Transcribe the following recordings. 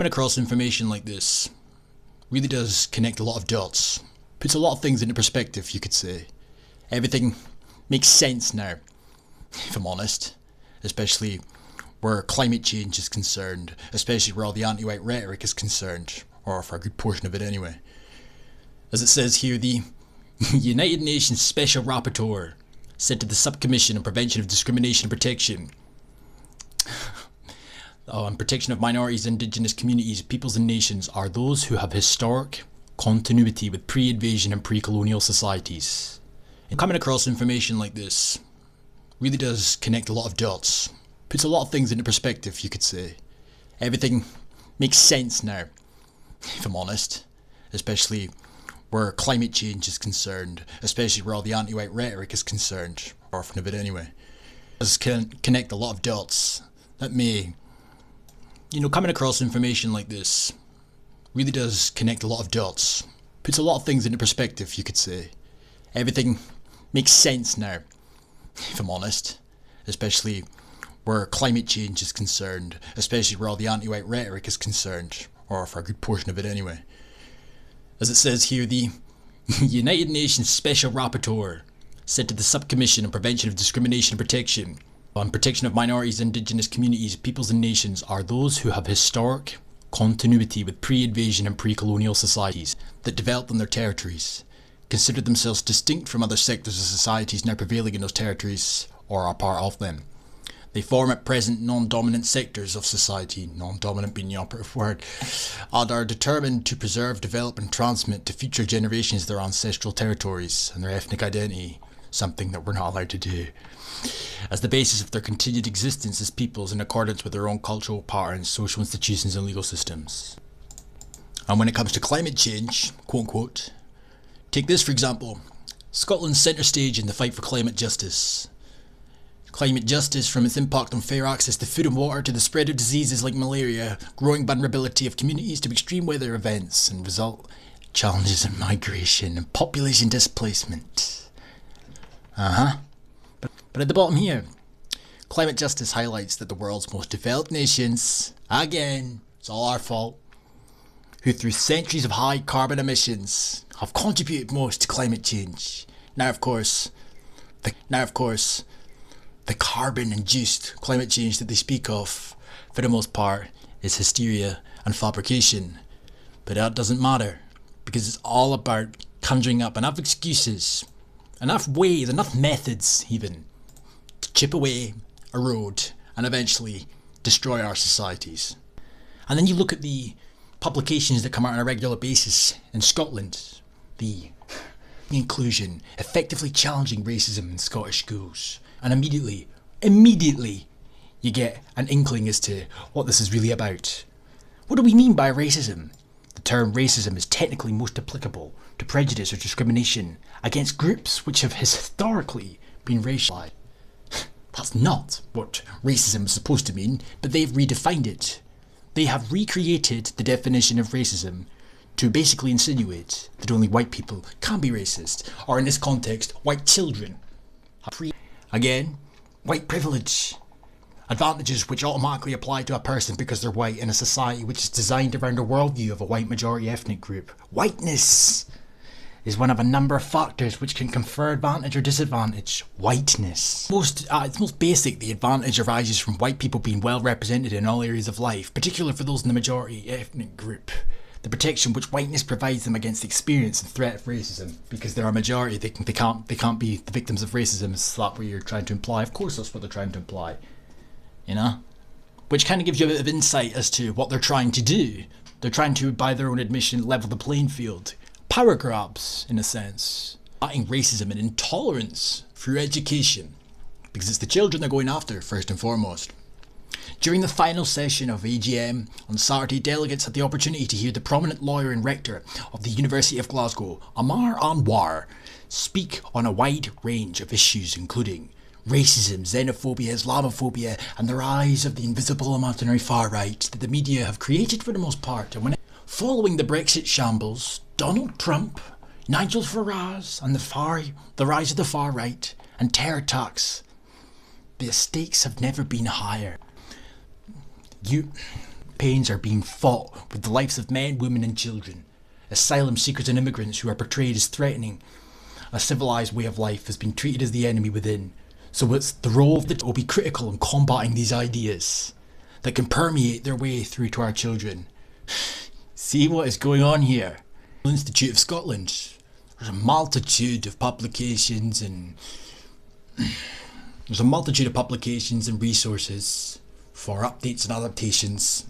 Coming across information like this really does connect a lot of dots. Puts a lot of things into perspective, you could say. Everything makes sense now, if I'm honest. Especially where climate change is concerned. Especially where all the anti-white rhetoric is concerned. Or for a good portion of it anyway. As it says here, the United Nations Special Rapporteur said to the Subcommission on Prevention of Discrimination and Protection on protection of minorities, indigenous communities, peoples and nations are those who have historic continuity with pre-invasion and pre-colonial societies. And coming across information like this really does connect a lot of dots. Puts a lot of things into perspective, you could say. Everything makes sense now, if I'm honest. Especially where climate change is concerned. Especially where all the anti-white rhetoric is concerned. Or of it anyway. It does connect a lot of dots that may... coming across information like this really does connect a lot of dots. Puts a lot of things into perspective, you could say. Everything makes sense now, if I'm honest. Especially where climate change is concerned. Especially where all the anti-white rhetoric is concerned. Or for a good portion of it anyway. As it says here, the United Nations Special Rapporteur said to the Subcommission on Prevention of Discrimination and Protection on protection of minorities, indigenous communities, peoples and nations are those who have historic continuity with pre-invasion and pre-colonial societies that developed on their territories, consider themselves distinct from other sectors of societies now prevailing in those territories or are part of them. They form at present non-dominant sectors of society, non-dominant being the operative word, and are determined to preserve, develop and transmit to future generations their ancestral territories and their ethnic identity, something that we're not allowed to do, as the basis of their continued existence as peoples in accordance with their own cultural patterns, social institutions and legal systems. And when it comes to climate change, quote unquote, take this for example, Scotland's centre stage in the fight for climate justice. Climate justice, from its impact on fair access to food and water to the spread of diseases like malaria, growing vulnerability of communities to extreme weather events and result challenges in migration and population displacement. But at the bottom here, climate justice highlights that the world's most developed nations, again, it's all our fault, who through centuries of high carbon emissions have contributed most to climate change. Now of course, the carbon-induced climate change that they speak of, for the most part, is hysteria and fabrication. But that doesn't matter, because it's all about conjuring up enough excuses, enough ways, enough methods even, to chip away, erode, and eventually destroy our societies. And then you look at the publications that come out on a regular basis in Scotland, the inclusion, effectively challenging racism in Scottish schools. And immediately, you get an inkling as to what this is really about. What do we mean by racism? The term racism is technically most applicable to prejudice or discrimination against groups which have historically been racialized. That's not what racism is supposed to mean, but they've redefined it. They have recreated the definition of racism to basically insinuate that only white people can be racist, or in this context, white children. Again, white privilege. Advantages which automatically apply to a person because they're white in a society which is designed around a worldview of a white majority ethnic group. Whiteness is one of a number of factors which can confer advantage or disadvantage. Whiteness. It's most basic, the advantage arises from white people being well represented in all areas of life, particularly for those in the majority ethnic group. The protection which whiteness provides them against the experience and threat of racism, because they're a majority, they can't be the victims of racism. Is that what you're trying to imply? Of course that's what they're trying to imply. Which kind of gives you a bit of insight as to what they're trying to do. They're trying to, by their own admission, level the playing field. Power grabs, in a sense. Fighting racism and intolerance through education. Because it's the children they're going after, first and foremost. During the final session of AGM on Saturday, delegates had the opportunity to hear the prominent lawyer and rector of the University of Glasgow, Amar Anwar, speak on a wide range of issues including racism, xenophobia, Islamophobia and the rise of the invisible imaginary far right that the media have created for the most part. And following the Brexit shambles, Donald Trump, Nigel Farage and the rise of the far right and terror attacks, the stakes have never been higher. campaigns are being fought with the lives of men, women and children. Asylum seekers and immigrants who are portrayed as threatening a civilized way of life has been treated as the enemy within. So it's the role of the will be critical in combating these ideas that can permeate their way through to our children. See what is going on here? Institute of Scotland. There's a multitude of publications and resources for updates and adaptations.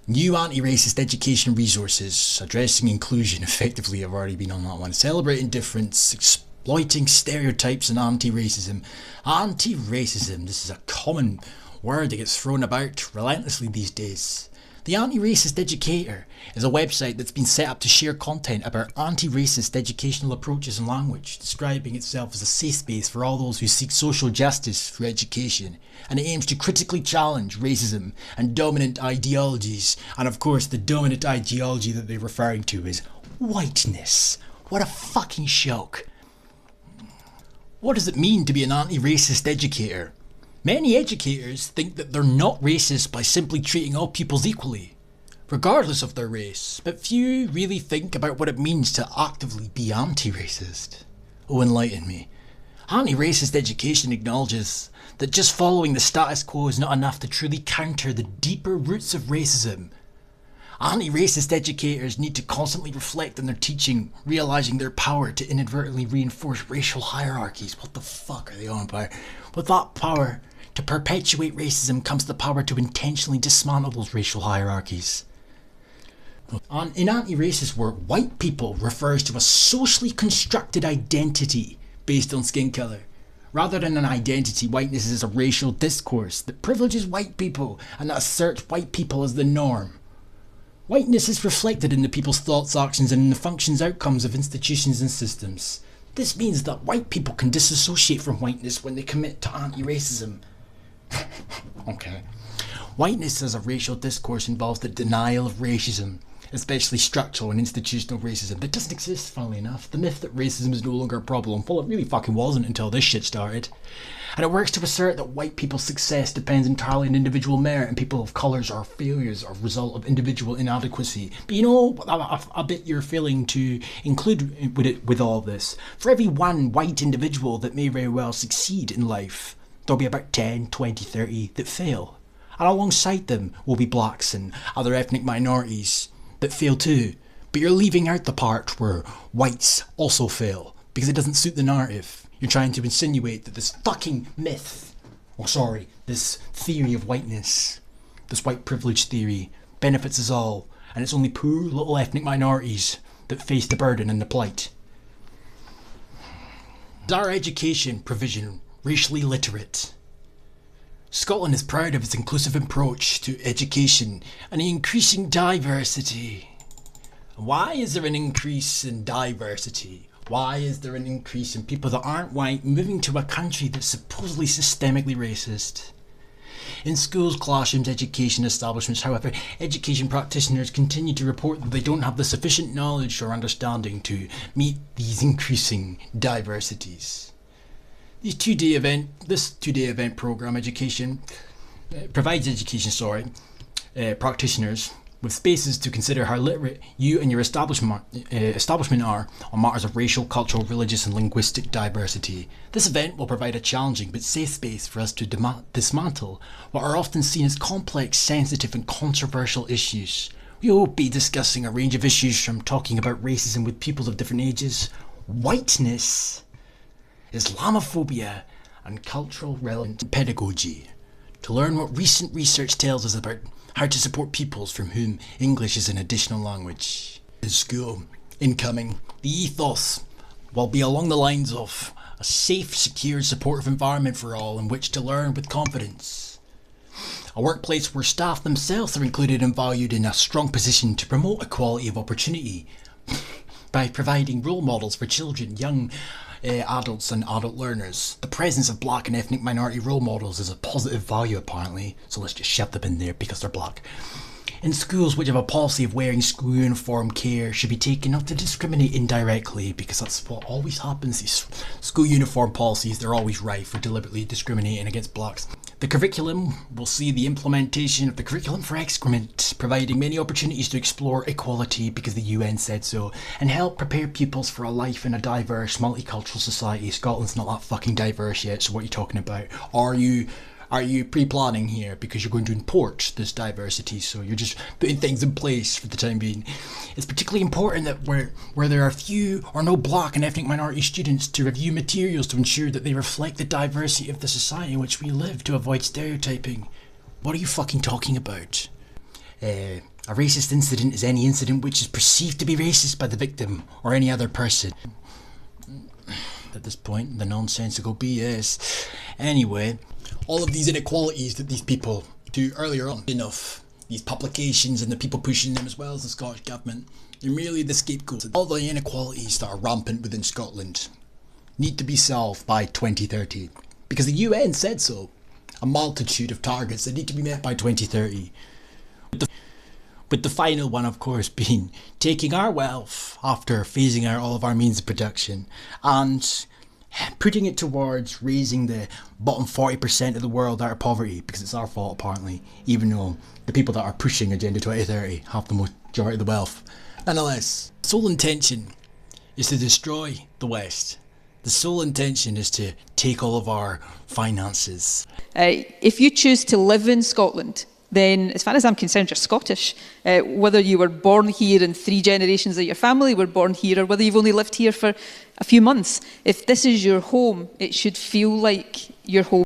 New anti-racist education resources addressing inclusion effectively. I've already been on that one. Celebrating difference, exploiting stereotypes and anti-racism. Anti-racism, this is a common word that gets thrown about relentlessly these days. The Anti-Racist Educator is a website that's been set up to share content about anti-racist educational approaches and language, describing itself as a safe space for all those who seek social justice through education, and it aims to critically challenge racism and dominant ideologies, and of course the dominant ideology that they're referring to is whiteness. What a fucking shock. What does it mean to be an anti-racist educator? Many educators think that they're not racist by simply treating all pupils equally, regardless of their race, but few really think about what it means to actively be anti-racist. Oh, enlighten me. Anti-racist education acknowledges that just following the status quo is not enough to truly counter the deeper roots of racism. Anti-racist educators need to constantly reflect on their teaching, realising their power to inadvertently reinforce racial hierarchies. What the fuck are they on about? With that power to perpetuate racism comes the power to intentionally dismantle those racial hierarchies. In anti-racist work, white people refers to a socially constructed identity based on skin colour. Rather than an identity, whiteness is a racial discourse that privileges white people and that asserts white people as the norm. Whiteness is reflected in the people's thoughts, actions and in the functions, outcomes of institutions and systems. This means that white people can disassociate from whiteness when they commit to anti-racism. Okay. Whiteness as a racial discourse involves the denial of racism, especially structural and institutional racism that doesn't exist, funnily enough. The myth that racism is no longer a problem, well, it really fucking wasn't until this shit started. And it works to assert that white people's success depends entirely on individual merit and people of colours are failures or a result of individual inadequacy. But you know, a bit you're failing to include with all this. For every one white individual that may very well succeed in life, there'll be about 10, 20, 30 that fail. And alongside them will be blacks and other ethnic minorities that fail too. But you're leaving out the part where whites also fail because it doesn't suit the narrative. You're trying to insinuate that this fucking myth, this theory of whiteness, this white privilege theory, benefits us all, and it's only poor little ethnic minorities that face the burden and the plight. Is our education provision racially literate? Scotland is proud of its inclusive approach to education and increasing diversity. Why is there an increase in diversity? Why is there an increase in people that aren't white moving to a country that's supposedly systemically racist? In schools, classrooms, education establishments, however, education practitioners continue to report that they don't have the sufficient knowledge or understanding to meet these increasing diversities. This two-day event program provides education practitioners with spaces to consider how literate you and your establishment are on matters of racial, cultural, religious and linguistic diversity. This event will provide a challenging but safe space for us to dismantle what are often seen as complex, sensitive and controversial issues. We will be discussing a range of issues from talking about racism with pupils of different ages, whiteness, Islamophobia and cultural relevant pedagogy, to learn what recent research tells us about how to support pupils from whom English is an additional language. In school, incoming, the ethos will be along the lines of a safe, secure, supportive environment for all in which to learn with confidence. A workplace where staff themselves are included and valued in a strong position to promote equality of opportunity by providing role models for children, young adults and adult learners. The presence of black and ethnic minority role models is a positive value apparently, so let's just shove them in there because they're black. In schools which have a policy of wearing school uniform, care should be taken not to discriminate indirectly, because that's what always happens. These school uniform policies, they're always rife for deliberately discriminating against blacks. The curriculum will see the implementation of the curriculum for excrement, providing many opportunities to explore equality because the UN said so, and help prepare pupils for a life in a diverse, multicultural society. Scotland's not that fucking diverse yet, so what are you talking about? Are you pre-planning here because you're going to import this diversity, so you're just putting things in place for the time being? It's particularly important that where there are few or no black and ethnic minority students, to review materials to ensure that they reflect the diversity of the society in which we live, to avoid stereotyping. What are you fucking talking about? A racist incident is any incident which is perceived to be racist by the victim or any other person. At this point, the nonsensical BS. Anyway, all of these inequalities that these people do earlier on, enough, these publications and the people pushing them, as well as the Scottish Government, they're merely the scapegoats. All the inequalities that are rampant within Scotland need to be solved by 2030, because the UN said so. A multitude of targets that need to be met by 2030. With the final one, of course, being taking our wealth after phasing out all of our means of production and putting it towards raising the bottom 40% of the world out of poverty, because it's our fault apparently, even though the people that are pushing Agenda 2030 have the majority of the wealth. Nonetheless, the sole intention is to destroy the West. The sole intention is to take all of our finances. If you choose to live in Scotland, then as far as I'm concerned, you're Scottish. Whether you were born here and 3 generations of your family were born here, or whether you've only lived here for a few months, if this is your home, it should feel like your home.